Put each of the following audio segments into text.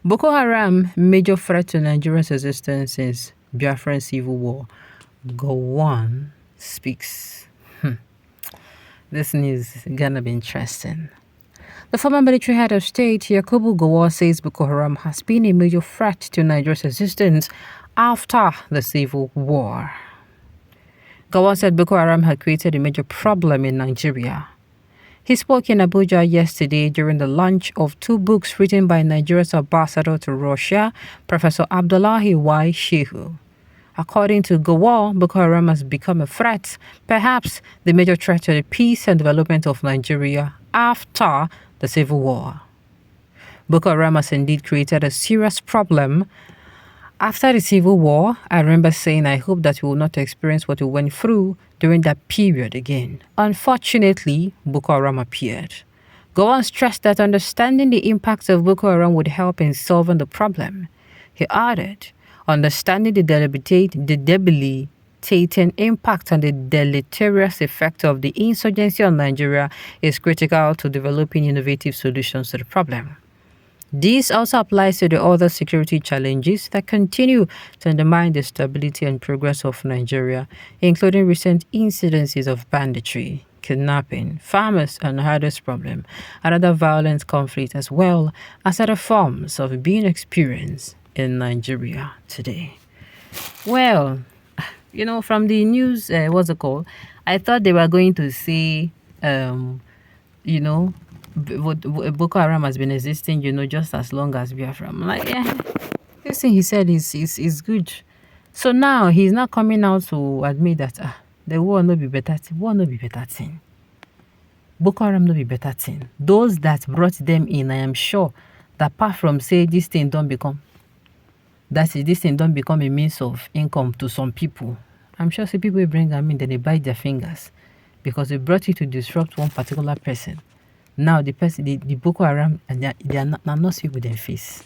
Boko Haram, major threat to Nigeria's existence since BIAFRAN civil war. GOWON speaks. This news is gonna be interesting. The former military head of state, Yakubu Gowon, says Boko Haram has been a major threat to Nigeria's existence after the civil war. Gowon said Boko Haram had created a major problem in Nigeria. He spoke in Abuja yesterday during the launch of 2 books written by Nigeria's ambassador to Russia, Professor Abdullahi Y. Shehu. According to Gowon, Boko Haram has become a threat, perhaps the major threat to the peace and development of Nigeria after the civil war. Boko Haram has indeed created a serious problem. After the civil war, I remember saying I hope that we will not experience what we went through during that period again. Unfortunately, Boko Haram appeared. Gowon stressed that understanding the impacts of Boko Haram would help in solving the problem. He added, understanding the debilitating impact and the deleterious effect of the insurgency on Nigeria is critical to developing innovative solutions to the problem. This also applies to the other security challenges that continue to undermine the stability and progress of Nigeria, including recent incidences of banditry, kidnapping, farmers and herders problem, and other violent conflict, as well as other forms of being experienced in Nigeria today. Well, from the news, I thought they were going to say, Boko Haram has been existing, just as long as Biafra. I'm like, yeah, this thing he said is good. So now he's not coming out to admit that the war no be better thing. War no be better thing. Boko Haram no be better thing. Those that brought them in, I am sure that apart from say this thing don't become a means of income to some people. I'm sure some people will bring them in, then they bite their fingers because they brought it to disrupt one particular person. Now the Boko Haram, and they are not see with their face.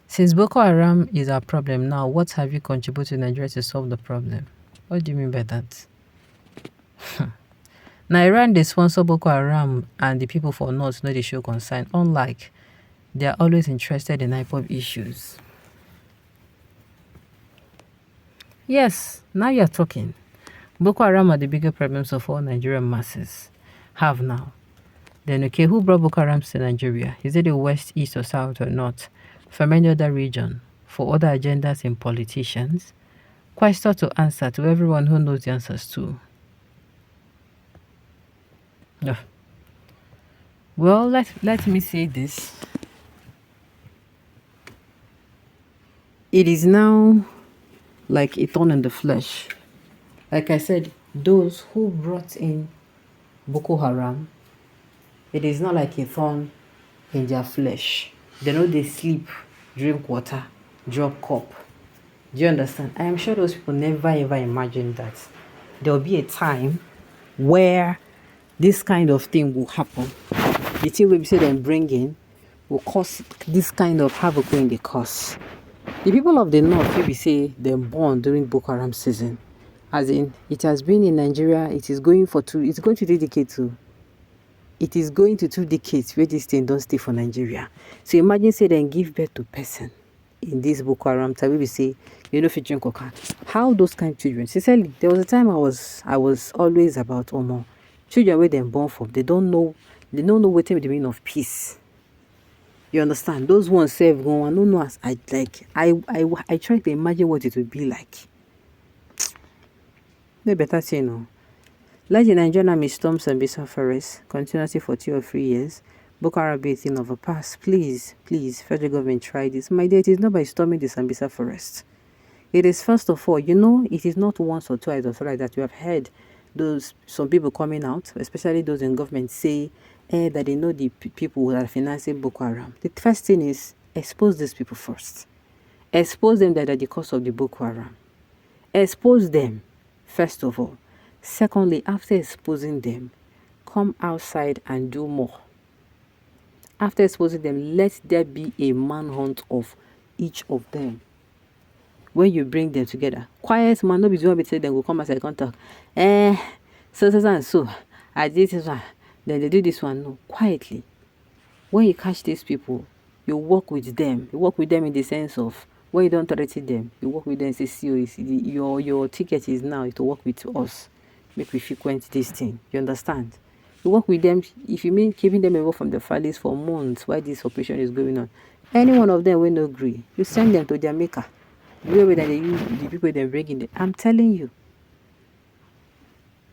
Since Boko Haram is our problem now, what have you contributed to Nigeria to solve the problem? What do you mean by that? Now Iran, they sponsor Boko Haram and the people for North know they show concern, unlike they are always interested in IPOB issues. Yes, now you're talking. Boko Haram are the bigger problems of all Nigerian masses have now. Then, okay, who brought Boko Haram to Nigeria? Is it the West, East, or South, or North? From any other region? For other agendas in politicians? Question to answer to everyone who knows the answers to. Well, let me say this. It is now like a thorn in the flesh. Like I said, those who brought in Boko Haram, it is not like a thorn in their flesh. They know they sleep, drink water, drop cup. Do you understand? I am sure those people never ever imagined that there will be a time where this kind of thing will happen. The thing we say them bring in will cause this kind of havoc in the cause. The people of the north, we say them born during Boko Haram season. As in, it has been in Nigeria, it's going to 2 decades too. It is going to 2 decades where this thing don't stay for Nigeria. So imagine say then give birth to person in this Boko Haram time. We say, if you drink coca. How those kind of children? Sincerely, there was a time I was always about children where they're born from. They don't know what the meaning of peace. You understand? Those ones serve go and no as I try to imagine what it would be like. No better say no. Like the Nigerian Army storms and Sambisa Forest continuously for 2 or 3 years, Boko Haram be a thing of a past. Please, federal government try this. My dear, it is not by storming the Sambisa Forest. It is first of all, it is not once or twice or so like that. You have heard some people coming out, especially those in government, say that they know the people who are financing Boko Haram. The first thing is expose these people first. Expose them that are the cause of the Boko Haram. Expose them. First of all. Secondly, after exposing them, come outside and do more. After exposing them, let there be a manhunt of each of them. When you bring them together, quiet man, no be doing say then will come outside and talk. So, I did this one. Then they do this one. No, quietly. when you catch these people, you work with them. You work with them in the sense of when you don't threaten them, you work with them and say, see, your ticket is now to work with us. Make we frequent this thing. You understand? You work with them. If you mean keeping them away from the families for months while this operation is going on, any one of them will not agree. You send them to Jamaica. The way that they use the people they bring in. I'm telling you.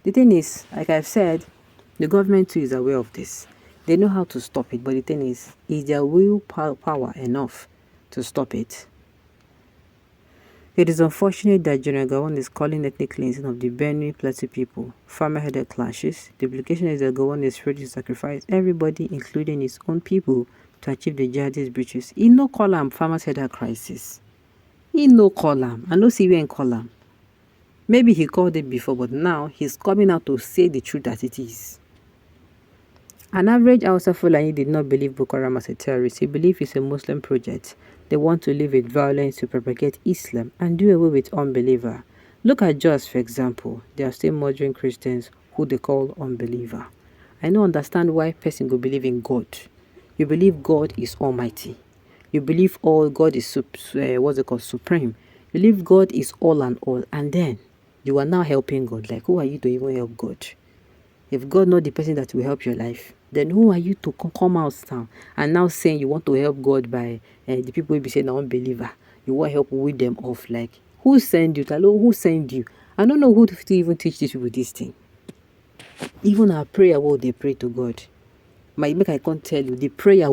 The thing is, like I've said, the government too is aware of this. They know how to stop it, but the thing is their will power enough to stop it? It is unfortunate that General Gowon is calling ethnic cleansing of the Benue Plateau people farmer-headed clashes. The implication is that Gowon is ready to sacrifice everybody, including his own people, to achieve the jihadist breaches. He no call am farmers-headed crisis. He no call am. I no see where he call am. Maybe he called it before, but now he's coming out to say the truth as it is. An average Hausa Fulani did not believe Boko Haram as a terrorist. He believed it's a Muslim project. They want to live with violence to propagate Islam and do away with unbeliever. Look at Jos, for example. They are still murdering Christians who they call unbeliever. I don't understand why person go believe in God. You believe God is almighty. You believe all God is supreme. You believe God is all and all, and then you are now helping God. Like, who are you to even help God? If God not the person that will help your life, then who are you to come out now and now saying you want to help God by the people will be saying unbeliever? You want help with them off. Like, who send you? Hello, who send you? I don't know who to even teach these people this thing. Even our prayer, what they pray to God. Make I can't tell you the prayer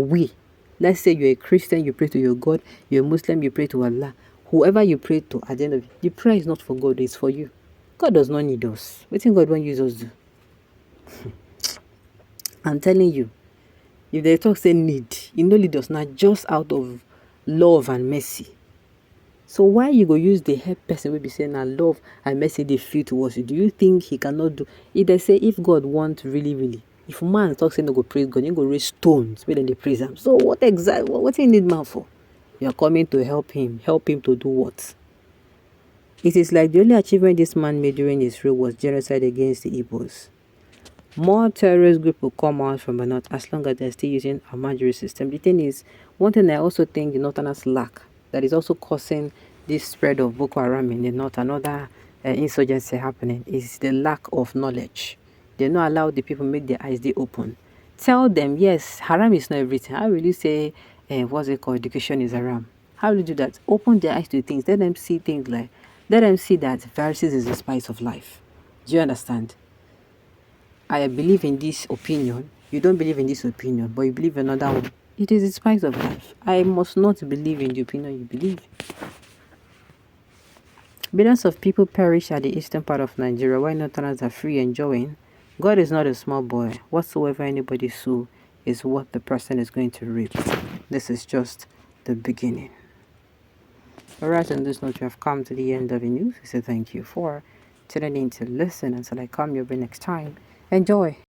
let's say you're a Christian, you pray to your God. You're a Muslim, you pray to Allah. Whoever you pray to, at the end of it, the prayer is not for God, it's for you. God does not need us. What think God won't use us do? I'm telling you, if they talk say need, you know lead us not just out of love and mercy. So why you go use the help person will be saying I love and mercy they feel towards you? Do you think he cannot do? If they say if God wants really, if man talks saying no go praise God, you go raise stones when they praise him. So what exactly what you need man for? You are coming to help him to do what? It is like the only achievement this man made during his rule was genocide against the Igbos. More terrorist groups will come out from the north as long as they're still using a Almajiri system. The thing is, one thing I also think the northerners lack that is also causing this spread of Boko Haram in the north, another insurgency happening, is the lack of knowledge. They don't allow the people make their eyes they open. Tell them, yes, haram is not everything. How will you say, what's it called, education is haram? How will you do that? Open their eyes to things. Let them see things like, let them see that viruses is the spice of life. Do you understand? I believe in this opinion. You don't believe in this opinion, but you believe in another one. It is the spice of life. I must not believe in the opinion you believe. Billions of people perish at the eastern part of Nigeria while northerners are free enjoying. God is not a small boy. Whatsoever anybody sow is what the person is going to reap. This is just the beginning. Alright, on this note, we have come to the end of the news. We say thank you for tuning in to listen. Until I come your way next time. Enjoy.